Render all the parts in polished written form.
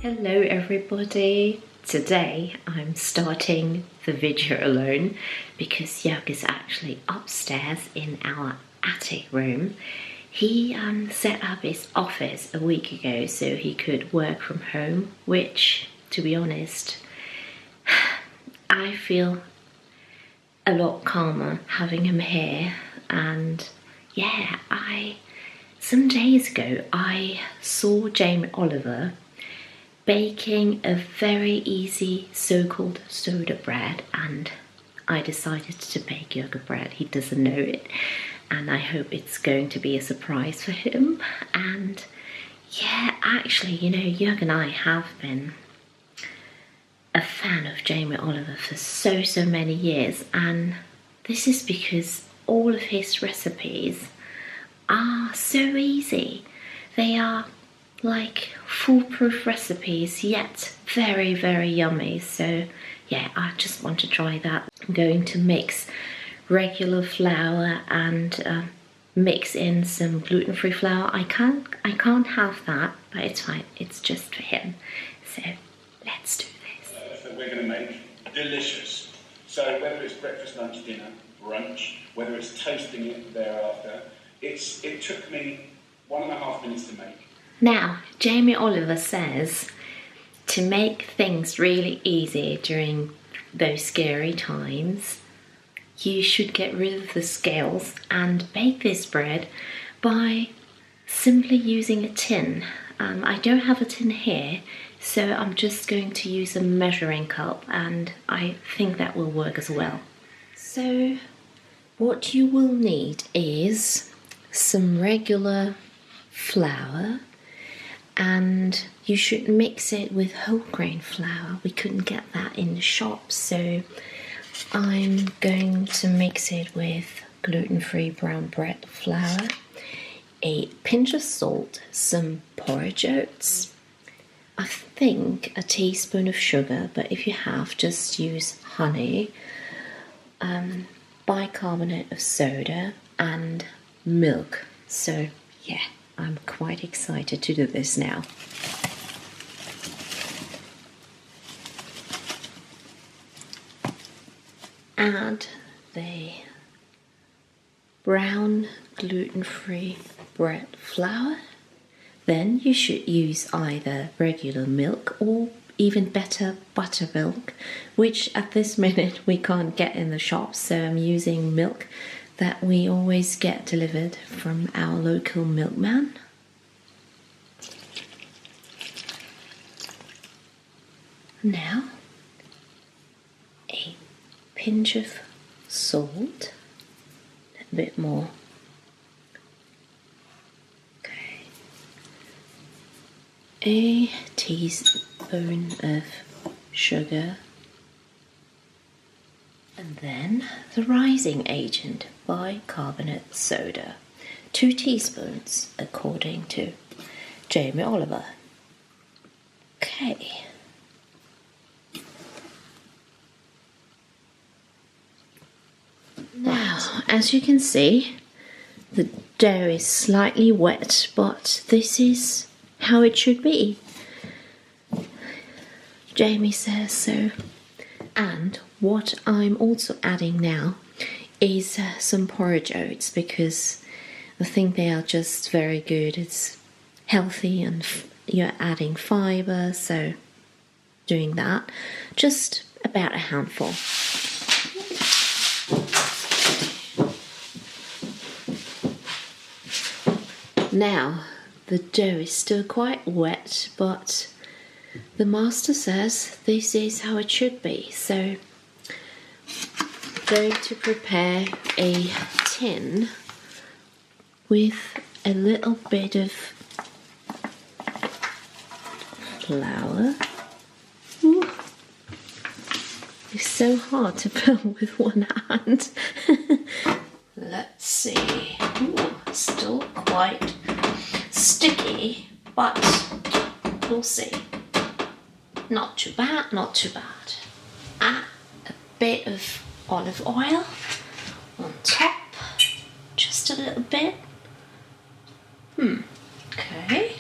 Hello everybody! Today I'm starting the video alone because Joerg is actually upstairs in our attic room. He set up his office a week ago so he could work from home, which, to be honest, I feel a lot calmer having him here. And yeah, some days ago I saw Jamie Oliver baking a very easy so-called soda bread, and I decided to bake Joerg bread. He doesn't know it, and I hope it's going to be a surprise for him. And yeah, actually, you know, Joerg and I have been a fan of Jamie Oliver for so many years, and this is because all of his recipes are so easy. They are like foolproof recipes, yet very yummy. So yeah, I just want to try that. I'm going to mix regular flour and mix in some gluten-free flour. I can't have that, but it's fine, it's just for him. So let's do this. That we're going to make delicious. So whether it's breakfast, lunch, dinner, brunch, whether it's toasting it thereafter, it took me 1.5 minutes to make. Now, Jamie Oliver says to make things really easy during those scary times, you should get rid of the scales and bake this bread by simply using a tin. I don't have a tin here, so I'm just going to use a measuring cup, and I think that will work as well. So what you will need is some regular flour, and you should mix it with whole grain flour. We couldn't get that in the shop, so I'm going to mix it with gluten-free brown bread flour, a pinch of salt, some porridge oats, I think a teaspoon of sugar, but if you have, just use honey, bicarbonate of soda and milk. So yeah, I'm quite excited to do this now. Add the brown gluten-free bread flour. Then you should use either regular milk or even better buttermilk, which at this minute we can't get in the shop, so I'm using milk that we always get delivered from our local milkman. Now, a pinch of salt, a bit more. Okay. A teaspoon of sugar. And then the rising agent, bicarbonate soda, 2 teaspoons according to Jamie Oliver. Okay. Now, as you can see, the dough is slightly wet, but this is how it should be. Jamie says so. And what I'm also adding now is some porridge oats, because I think they are just very good. It's healthy and you're adding fibre, so doing that. Just about a handful. Now, the dough is still quite wet, but the master says this is how it should be. So I'm going to prepare a tin with a little bit of flour. Ooh. It's so hard to fill with one hand. Let's see. Ooh, still quite sticky, but we'll see. Not too bad, not too bad. Add a bit of olive oil on top, just a little bit. Okay.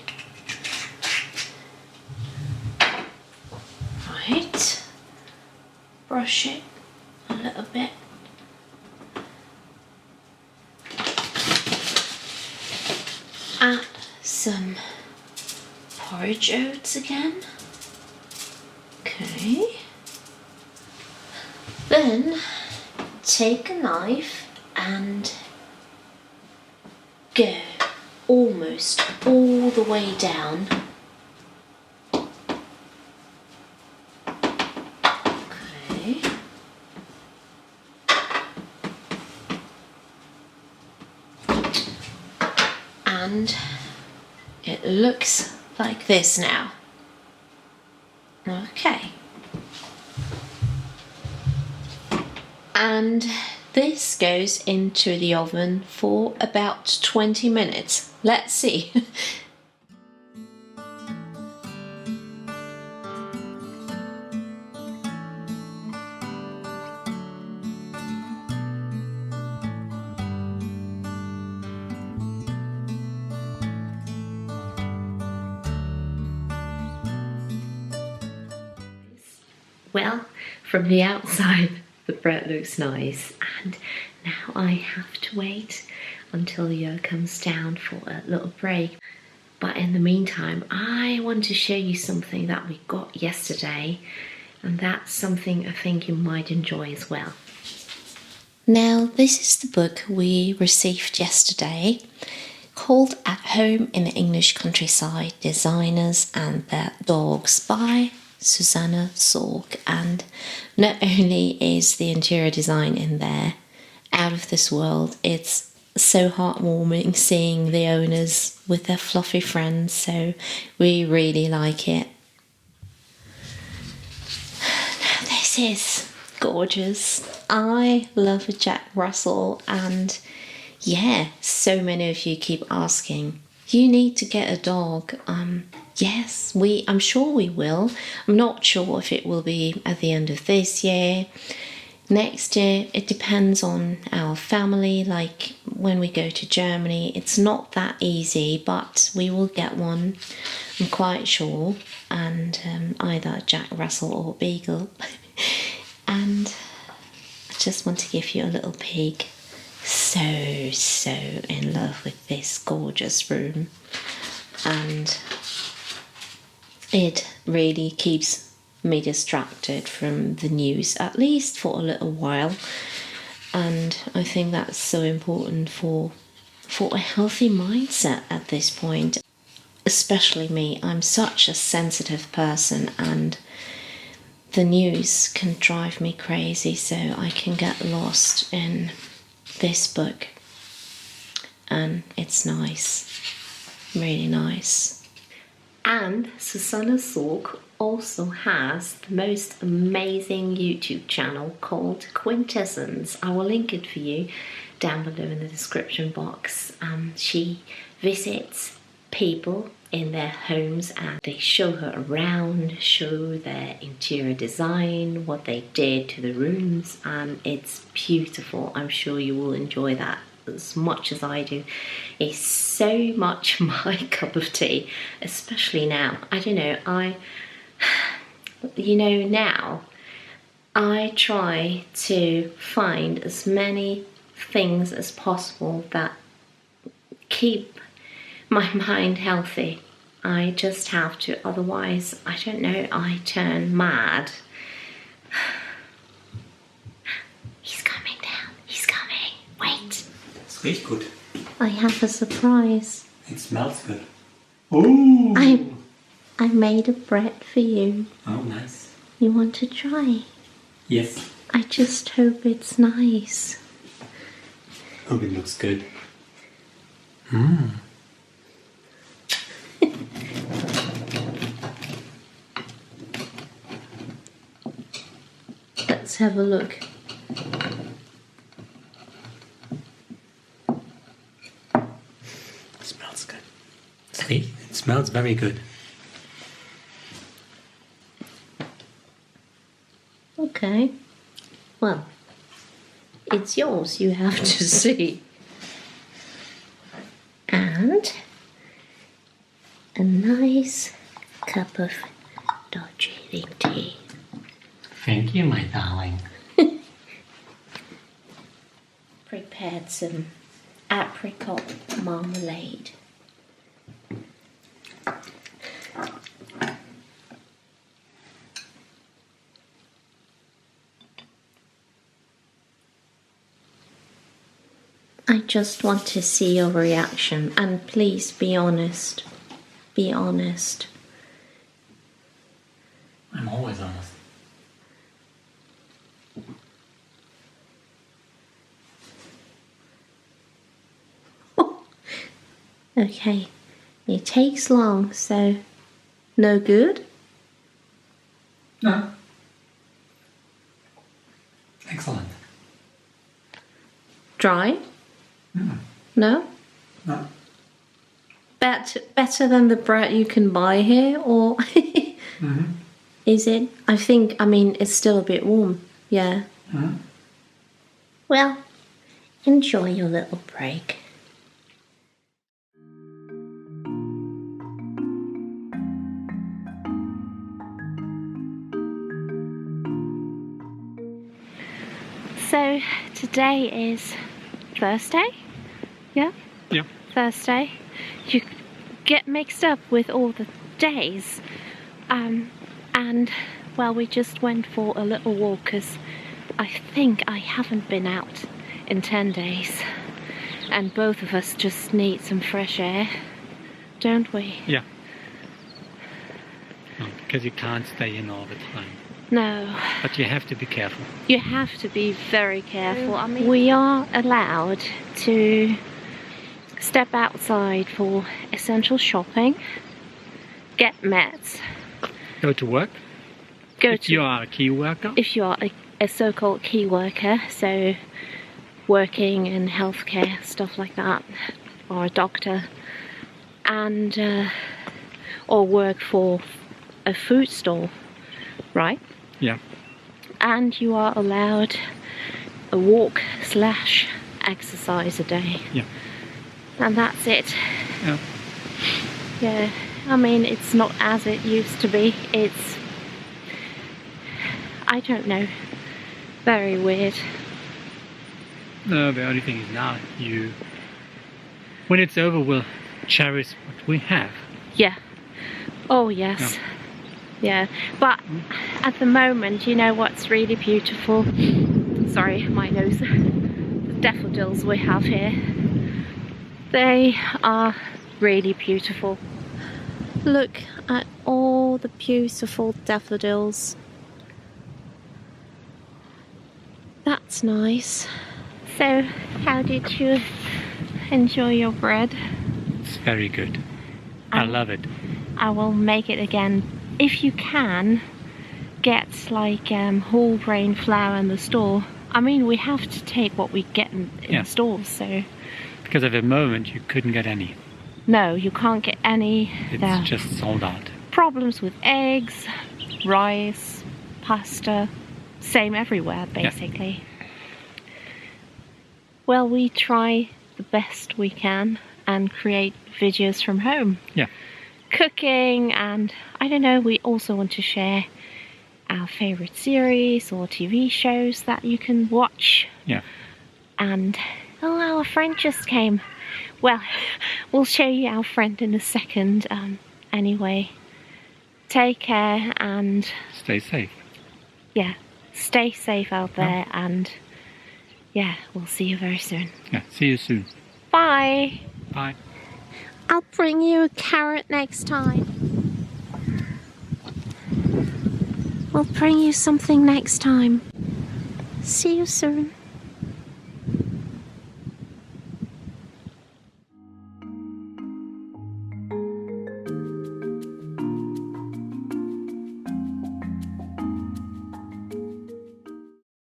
add some porridge oats again. Okay. Then take a knife and go almost all the way down. Okay. And it looks like this now. Okay. And this goes into the oven for about 20 minutes. Let's see. Well, from the outside, the bread looks nice, and now I have to wait until Joerg comes down for a little break. But in the meantime, I want to show you something that we got yesterday, and that's something I think you might enjoy as well. Now, this is the book we received yesterday, called At Home in the English Countryside, Designers and Their Dogs by Kirsten Joerg. And not only is the interior design in there out of this world, it's so heartwarming seeing the owners with their fluffy friends, so we really like it. Now this is gorgeous. I love a Jack Russell, and yeah, so many of you keep asking, you need to get a dog. Yes, I'm sure we will. I'm not sure if it will be at the end of this year, next year. It depends on our family. Like when we go to Germany, it's not that easy, but we will get one, I'm quite sure, and either Jack Russell or Beagle. And I just want to give you a little peek. So in love with this gorgeous room, and it really keeps me distracted from the news, at least for a little while. And I think that's so important for a healthy mindset at this point. Especially me, I'm such a sensitive person, and the news can drive me crazy, so I can get lost in this book. And it's nice, really nice. And Kirsten Joerg also has the most amazing YouTube channel called Quintessence. I will link it for you down below in the description box. She visits people in their homes and they show her around, show their interior design, what they did to the rooms, and it's beautiful. I'm sure you will enjoy that as much as I do. It's so much my cup of tea, especially now. I don't know, now I try to find as many things as possible that keep my mind healthy. I just have to, otherwise, I don't know, I turn mad. He's coming down, he's coming, wait. It's really good. I have a surprise. It smells good. Oh! I made a bread for you. Oh, nice. You want to try? Yes. I just hope it's nice. Hope it looks good. Let's have a look. It smells good. See? It smells very good. Okay. Well, it's yours, you have to see. And a nice cup of Darjeeling tea. Thank you, my darling. Prepared some apricot marmalade. just want to see your reaction, and please be honest. Be honest. I'm always honest. Okay, it takes long, so no good? No. Excellent. Dry? Mm. No? No. Better than the bread you can buy here, or Mm-hmm. is it? I mean, it's still a bit warm, yeah. Mm-hmm. Well, enjoy your little break. So today is Thursday, yeah? Yeah. Thursday. You get mixed up with all the days. And, well, we just went for a little walk because I think I haven't been out in 10 days. And both of us just need some fresh air, don't we? Yeah. No, because you can't stay in all the time. No. But you have to be careful. You have to be very careful. I mean, we are allowed to step outside for essential shopping, get meds, Go to work. If you are a key worker. If you are a so-called key worker, so working in healthcare, stuff like that, or a doctor, and or work for a food store, right? Yeah. And you are allowed a walk / exercise a day. Yeah. And that's it. Yeah. Yeah. I mean, it's not as it used to be. It's, I don't know, very weird. No, the only thing is now when it's over, we'll cherish what we have. Yeah. Oh, yes. Yeah. But at the moment, you know what's really beautiful? Sorry, my nose. The daffodils we have here. They are really beautiful. Look at all the beautiful daffodils. That's nice. So, how did you enjoy your bread? It's very good. I love it. I will make it again. If you can, get like whole grain flour in the store. I mean, we have to take what we get in the stores, so... Because at the moment, you couldn't get any. No, you can't get any. It's just sold out. Problems with eggs, rice, pasta, same everywhere basically. Yeah. Well, we try the best we can and create videos from home. Yeah. Cooking, and I don't know, we also want to share our favorite series or TV shows that you can watch. Yeah. And, oh, our friend just came. Well, we'll show you our friend in a second. Anyway, take care and... Stay safe. Yeah, stay safe out there, and yeah, we'll see you very soon. Yeah, see you soon. Bye. Bye. I'll bring you a carrot next time. I'll bring you something next time. See you soon.